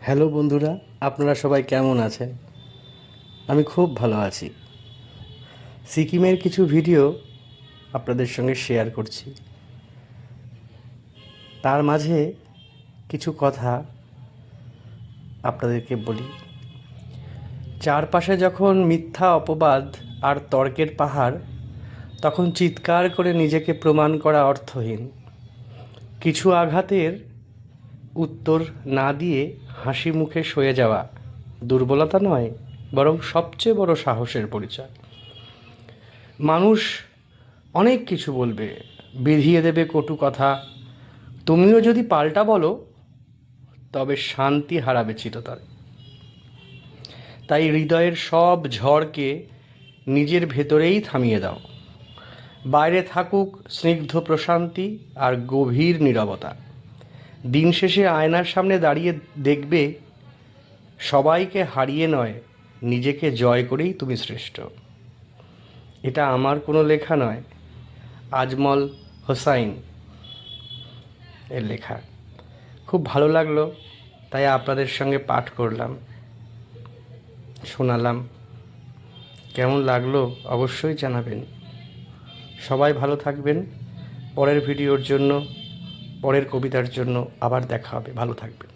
Hello বন্ধুরা, আপনারা সবাই কেমন আছেন? আমি খুব ভালো আছি। সিকিমের কিছু ভিডিও আপনাদের সঙ্গে শেয়ার করছি। তার মাঝে কিছু কথা আপনাদেরকে বলি। চারপাশে যখন মিথ্যা অপবাদ আর তর্কের পাহাড়, তখন চিৎকার করে নিজেকে প্রমাণ করা অর্থহীন। কিছু আঘাতের উত্তর না দিয়ে হাসি মুখে সয়ে যাওয়া দুর্বলতা নয়, বরং সবচেয়ে বড় সাহসের পরিচয়। মানুষ অনেক কিছু বলবে, বিধিয়ে দেবে কটু কথা। তুমিও যদি পাল্টা বলো, তবে শান্তি হারাবে চিরতরে। তাই হৃদয়ের সব ঝড়কে নিজের ভেতরেই থামিয়ে দাও। বাইরে থাকুক স্নিগ্ধ প্রশান্তি আর গভীর নীরবতা। দিন শেষে আয়নার সামনে দাঁড়িয়ে দেখবে, সবাইকে হারিয়ে নয়, নিজেকে জয় করেই তুমি শ্রেষ্ঠ। এটা আমার কোনো লেখা নয়, আজমল হোসাইন এর লেখা। খুব ভালো লাগলো, তাই আপনাদের সঙ্গে পাঠ করলাম, শোনালাম। কেমন লাগলো অবশ্যই জানাবেন। সবাই ভালো থাকবেন। পরের ভিডিওর জন্য, পরের কবিতার জন্য আবার দেখা হবে। ভালো থাকবেন।